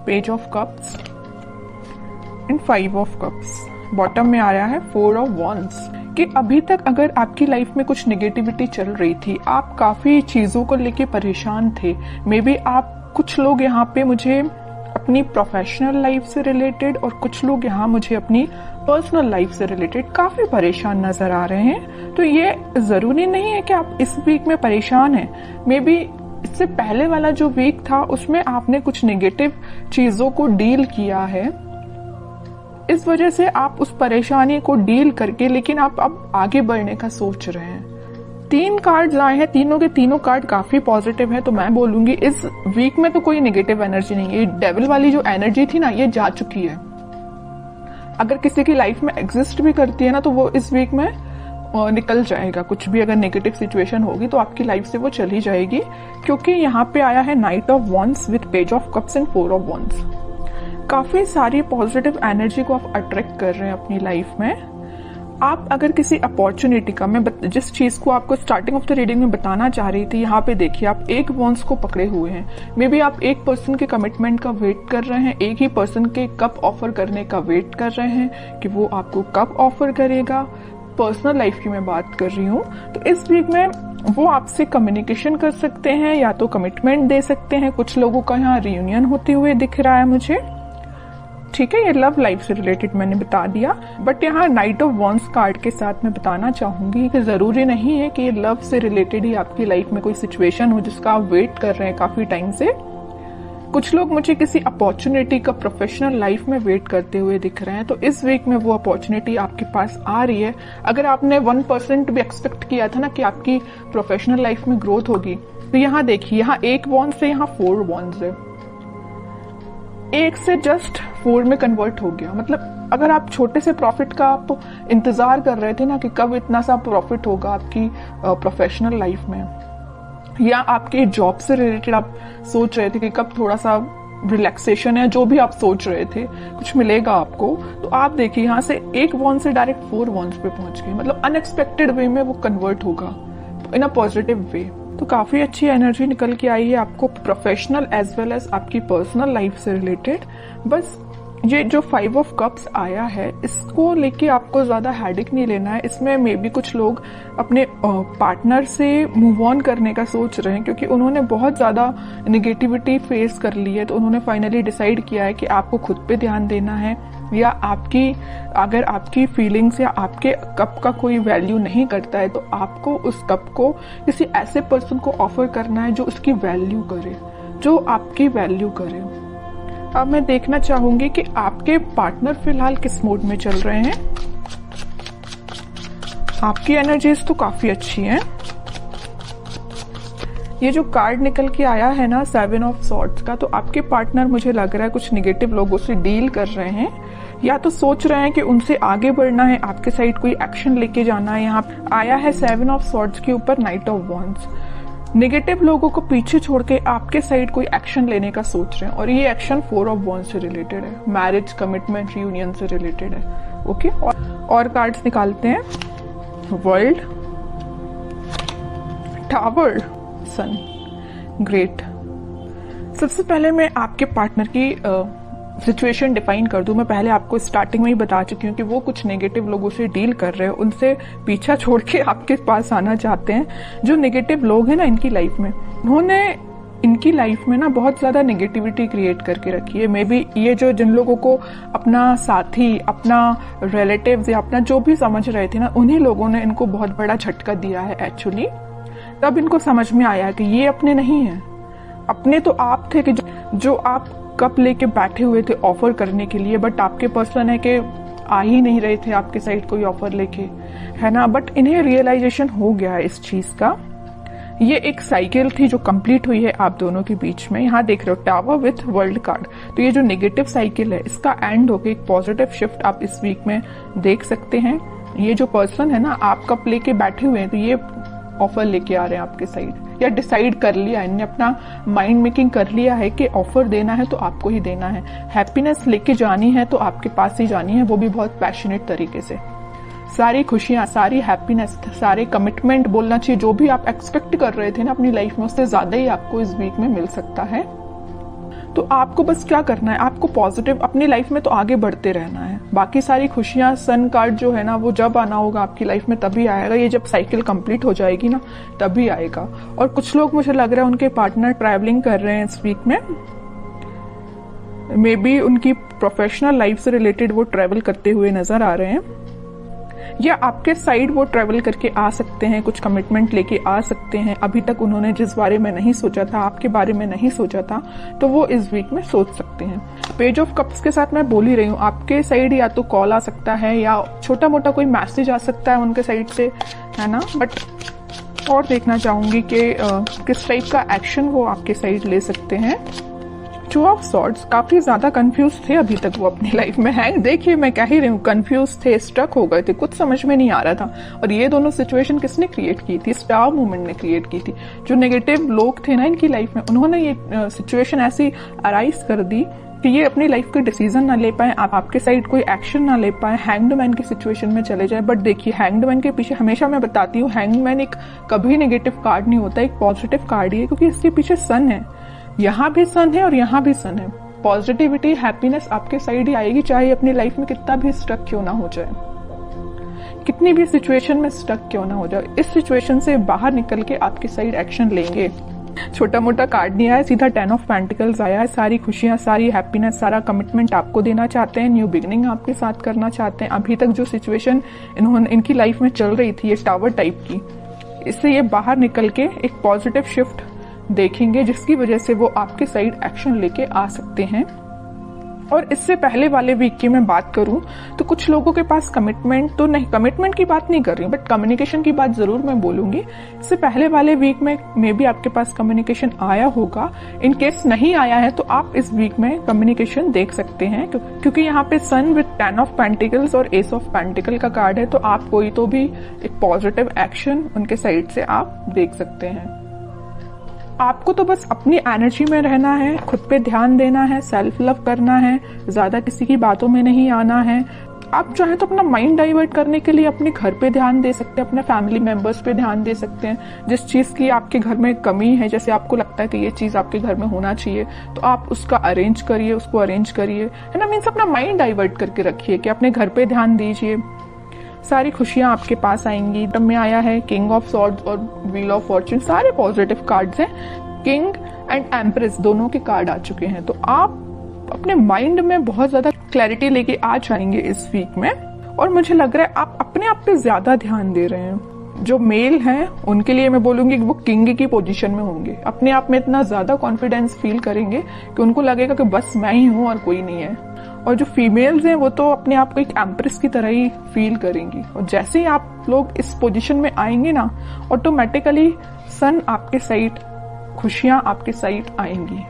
Page of cups and 5 of cups. Bottom में आ रहा है 4 ऑफ वॉन्ड्स कि अभी तक अगर आपकी लाइफ में कुछ नेगेटिविटी चल रही थी, आप काफी चीजों को लेके परेशान थे, मे बी आप कुछ लोग यहाँ पे मुझे अपनी प्रोफेशनल लाइफ से रिलेटेड और कुछ लोग यहाँ मुझे अपनी पर्सनल लाइफ से रिलेटेड काफी परेशान नजर आ रहे हैं। तो ये जरूरी नहीं है कि आप इस वीक में परेशान हैं। मे बी इससे पहले वाला जो वीक था उसमें आपने कुछ नेगेटिव चीजों को डील किया है, इस वजह से आप उस परेशानी को डील करके लेकिन आप अब आगे बढ़ने का सोच रहे हैं। 3 कार्ड्स आए हैं, तीनों के तीनों कार्ड काफी पॉजिटिव है। तो मैं बोलूंगी इस वीक में तो कोई नेगेटिव एनर्जी नहीं है। ये डेविल वाली जो एनर्जी थी ना, ये जा चुकी है। अगर किसी की लाइफ में एग्जिस्ट भी करती है ना, तो वो इस वीक में निकल जाएगा। कुछ भी अगर नेगेटिव सिचुएशन होगी तो आपकी लाइफ से वो चली जाएगी, क्योंकि यहाँ पे आया है night of wands with page of cups and 4 of wands. काफी सारी पॉजिटिव एनर्जी को आप अट्रैक्ट कर रहे हैं अपनी लाइफ में। आप अगर किसी अपॉर्चुनिटी का, मैं जिस चीज को आपको स्टार्टिंग ऑफ द रीडिंग में बताना चाह रही थी, यहाँ पे देखिए आप एक वॉन्ड्स को पकड़े हुए हैं। मे बी आप एक पर्सन के कमिटमेंट का वेट कर रहे हैं, एक ही पर्सन के कब ऑफर करने का वेट कर रहे हैं कि वो आपको कब ऑफर करेगा। पर्सनल लाइफ की मैं बात कर रही हूँ। तो इस वीक में वो आपसे कम्युनिकेशन कर सकते हैं या तो कमिटमेंट दे सकते हैं। कुछ लोगों का यहाँ रियूनियन होते हुए दिख रहा है मुझे। ठीक है, ये लव लाइफ से रिलेटेड मैंने बता दिया, बट यहाँ नाइट ऑफ वॉन्ड्स कार्ड के साथ मैं बताना चाहूंगी कि जरूरी नहीं है कि ये लव से रिलेटेड ही आपकी लाइफ में कोई सिचुएशन हो जिसका आप वेट कर रहे हैं काफी टाइम से। कुछ लोग मुझे किसी अपॉर्चुनिटी का प्रोफेशनल लाइफ में वेट करते हुए दिख रहे हैं। तो इस वीक में वो अपॉर्चुनिटी आपके पास आ रही है। अगर आपने 1% भी एक्सपेक्ट किया था ना कि आपकी प्रोफेशनल लाइफ में ग्रोथ होगी, तो यहाँ देखिए, यहाँ 1 वॉन्ड से यहाँ 4 वॉन्ड्स है। 1 से जस्ट 4 में कन्वर्ट हो गया। मतलब अगर आप छोटे से प्रॉफिट का आप इंतजार कर रहे थे ना कि कब इतना सा प्रॉफिट होगा आपकी प्रोफेशनल लाइफ में, या आपके जॉब से रिलेटेड आप सोच रहे थे कि कब थोड़ा सा रिलैक्सेशन है, जो भी आप सोच रहे थे कुछ मिलेगा आपको, तो आप देखिए यहाँ से 1 वॉन्ड से डायरेक्ट 4 वॉन्ड्स पे पहुंच गए। मतलब अनएक्सपेक्टेड वे में वो कन्वर्ट होगा इन अ पॉजिटिव वे। तो काफी अच्छी एनर्जी निकल के आई है आपको प्रोफेशनल एज वेल एज आपकी पर्सनल लाइफ से रिलेटेड। बस ये जो 5 ऑफ कप्स आया है, इसको लेके आपको ज्यादा हेडेक नहीं लेना है। इसमें मे बी कुछ लोग अपने पार्टनर से मूव ऑन करने का सोच रहे हैं, क्योंकि उन्होंने बहुत ज्यादा नेगेटिविटी फेस कर ली है। तो उन्होंने फाइनली डिसाइड किया है कि आपको खुद पे ध्यान देना है, या अगर आपकी फीलिंग्स या आपके कप का कोई वैल्यू नहीं करता है, तो आपको उस कप को किसी ऐसे पर्सन को ऑफर करना है जो उसकी वैल्यू करे, जो आपकी वैल्यू करे। अब मैं देखना चाहूंगी कि आपके पार्टनर फिलहाल किस मूड में चल रहे हैं। आपकी एनर्जीज तो काफी अच्छी हैं। ये जो कार्ड निकल के आया है ना 7 ऑफ सॉर्ड्स का, तो आपके पार्टनर मुझे लग रहा है कुछ निगेटिव लोगों से डील कर रहे हैं, या तो सोच रहे हैं कि उनसे आगे बढ़ना है, आपके साइड कोई एक्शन लेके जाना है। यहाँ आया है 7 ऑफ सॉर्ड्स के ऊपर नाइट ऑफ वॉन्ड्स। नेगेटिव लोगों को पीछे छोड़ के आपके साइड कोई एक्शन लेने का सोच रहे हैं, और ये एक्शन 4 ऑफ वॉन्ड्स से रिलेटेड है, मैरिज, कमिटमेंट, रियूनियन से रिलेटेड है। ओके, और कार्ड्स निकालते हैं। वर्ल्ड, टावर, सन, ग्रेट। सबसे पहले मैं आपके पार्टनर की सिचुएशन डिफाइन कर दूं। मैं पहले आपको स्टार्टिंग में ही बता चुकी हूँ कि वो कुछ नेगेटिव लोगों से डील कर रहे हैं, उनसे पीछा छोड़ के आपके पास आना चाहते हैं। जो नेगेटिव लोग हैं ना इनकी लाइफ में, उन्होंने इनकी लाइफ में ना बहुत ज्यादा नेगेटिविटी क्रिएट करके रखी है। मे बी ये जो जिन लोगों को अपना साथी, अपना रिलेटिव्स या अपना जो भी समझ रहे थे ना, उन्हीं लोगों ने इनको बहुत बड़ा झटका दिया है एक्चुअली। तब इनको समझ में आया कि ये अपने नहीं है। अपने तो आप थे कि जो आप कप लेके बैठे हुए थे ऑफर करने के लिए, बट आपके पर्सन है कि आ ही नहीं रहे थे आपके साइड कोई ऑफर लेके, है ना। बट इन्हें रियलाइजेशन हो गया है इस चीज का। ये एक साइकिल थी जो कंप्लीट हुई है आप दोनों के बीच में। यहाँ देख रहे हो टावर विथ वर्ल्ड कार्ड। तो ये जो नेगेटिव साइकिल है, इसका एंड होके एक पॉजिटिव शिफ्ट आप इस वीक में देख सकते हैं। ये जो पर्सन है ना, आप कप लेके बैठे हुए हैं, तो ये ऑफर लेके आ रहे हैं आपके साइड, या डिसाइड कर लिया, इन्होंने अपना माइंड मेकिंग कर लिया है कि ऑफर देना है तो आपको ही देना है। हैप्पीनेस लेके जानी है तो आपके पास ही जानी है, वो भी बहुत पैशनेट तरीके से। सारी खुशियां, सारी हैप्पीनेस, सारे कमिटमेंट बोलना चाहिए, जो भी आप एक्सपेक्ट कर रहे थे ना अपनी लाइफ में, उससे ज्यादा ही आपको इस वीक में मिल सकता है। तो आपको बस क्या करना है, आपको पॉजिटिव अपनी लाइफ में तो आगे बढ़ते रहना है। बाकी सारी खुशियां, सन कार्ड जो है ना, वो जब आना होगा आपकी लाइफ में तभी आएगा। ये जब साइकिल कंप्लीट हो जाएगी ना तभी आएगा। और कुछ लोग, मुझे लग रहा है उनके पार्टनर ट्रैवलिंग कर रहे हैं इस वीक में, मे बी उनकी प्रोफेशनल लाइफ से रिलेटेड वो ट्रैवल करते हुए नजर आ रहे हैं, या आपके साइड वो ट्रैवल करके आ सकते हैं, कुछ कमिटमेंट लेके आ सकते हैं। अभी तक उन्होंने जिस बारे में नहीं सोचा था, आपके बारे में नहीं सोचा था, तो वो इस वीक में सोच सकते हैं। पेज ऑफ कप्स के साथ मैं बोल ही रही हूँ, आपके साइड या तो कॉल आ सकता है या छोटा मोटा कोई मैसेज आ सकता है उनके साइड से, है ना। बट और देखना चाहूंगी कि किस टाइप का एक्शन वो आपके साइड ले सकते हैं। टू ऑफ सॉर्ड्स, काफी ज्यादा कंफ्यूज थे अभी तक वो अपनी लाइफ में है। देखिए मैं कह ही रही हूँ, कंफ्यूज थे, स्ट्रक हो गए थे, कुछ समझ में नहीं आ रहा था। और ये दोनों सिचुएशन किसने क्रिएट की थी? स्टार मूवमेंट ने क्रिएट की थी। जो नेगेटिव लोग थे ना इनकी लाइफ में, उन्होंने ये सिचुएशन ऐसी अराइज कर दी कि ये अपनी लाइफ के डिसीजन ना ले पाए, आपके साइड कोई एक्शन ना ले पाए, हैंग्ड मैन की सिचुएशन में चले जाए। बट देखिए, हैंग्ड मैन के पीछे हमेशा मैं बताती हूँ, हैंग्ड मैन एक कभी नेगेटिव कार्ड नहीं होता, एक पॉजिटिव कार्ड ही है, क्योंकि इसके पीछे सन है। यहाँ भी सन है और यहाँ भी सन है। पॉजिटिविटी, हैप्पीनेस आपके साइड ही आएगी, चाहे अपनी लाइफ में कितना भी स्ट्रक क्यों ना हो जाए, कितनी भी सिचुएशन में स्ट्रक क्यों ना हो जाए। इस सिचुएशन से बाहर निकल के आपके साइड एक्शन लेंगे। छोटा मोटा कार्ड नहीं आया, सीधा 10 ऑफ पेंटिकल्स आया है। सारी खुशियां, सारी हैप्पीनेस, सारा कमिटमेंट आपको देना चाहते हैं, न्यू बिगनिंग आपके साथ करना चाहते हैं। अभी तक जो सिचुएशन इनकी लाइफ में चल रही थी, ये टावर टाइप की, इससे ये बाहर निकल के एक पॉजिटिव शिफ्ट देखेंगे, जिसकी वजह से वो आपके साइड एक्शन लेके आ सकते हैं। और इससे पहले वाले वीक की मैं बात करूं तो कुछ लोगों के पास कमिटमेंट तो नहीं, कमिटमेंट की बात नहीं कर रही हूं, बट कम्युनिकेशन की बात जरूर मैं बोलूंगी। इससे पहले वाले वीक में मे बी आपके पास कम्युनिकेशन आया होगा। इन केस नहीं आया है तो आप इस वीक में कम्युनिकेशन देख सकते हैं, क्योंकि यहाँ पे सन विद 10 ऑफ पेंटिकल्स और एस ऑफ पेंटिकल का कार्ड है। तो आप कोई तो भी एक पॉजिटिव एक्शन उनके साइड से आप देख सकते हैं। आपको तो बस अपनी एनर्जी में रहना है, खुद पे ध्यान देना है, सेल्फ लव करना है, ज्यादा किसी की बातों में नहीं आना है। आप चाहे तो अपना माइंड डाइवर्ट करने के लिए अपने घर पे ध्यान दे सकते हैं, अपने फैमिली मेंबर्स पे ध्यान दे सकते हैं। जिस चीज की आपके घर में कमी है, जैसे आपको लगता है कि ये चीज आपके घर में होना चाहिए, तो आप उसका अरेंज करिए, उसको अरेंज करिए, है ना। मीन्स अपना माइंड डाइवर्ट करके रखिए कि अपने घर पे ध्यान दीजिए। सारी खुशियां आपके पास आएंगी। तब में आया है किंग ऑफ सॉर्ड्स और व्हील ऑफ फॉर्च्यून, सारे पॉजिटिव कार्ड्स हैं। किंग एंड एम्प्रेस दोनों के कार्ड आ चुके हैं। तो आप अपने माइंड में बहुत ज्यादा क्लैरिटी लेके आ जाएंगे इस वीक में। और मुझे लग रहा है आप अपने आप पे ज्यादा ध्यान दे रहे हैं। जो मेल हैं उनके लिए मैं बोलूंगी कि वो किंग की पोजीशन में होंगे, अपने आप में इतना ज्यादा कॉन्फिडेंस फील करेंगे कि उनको लगेगा कि बस मैं ही हूं और कोई नहीं है। और जो फीमेल्स हैं वो तो अपने आप को एक एम्प्रेस की तरह ही फील करेंगी। और जैसे ही आप लोग इस पोजीशन में आएंगे ना, ऑटोमेटिकली सन आपके साइड, खुशियां आपके साइड आएंगी।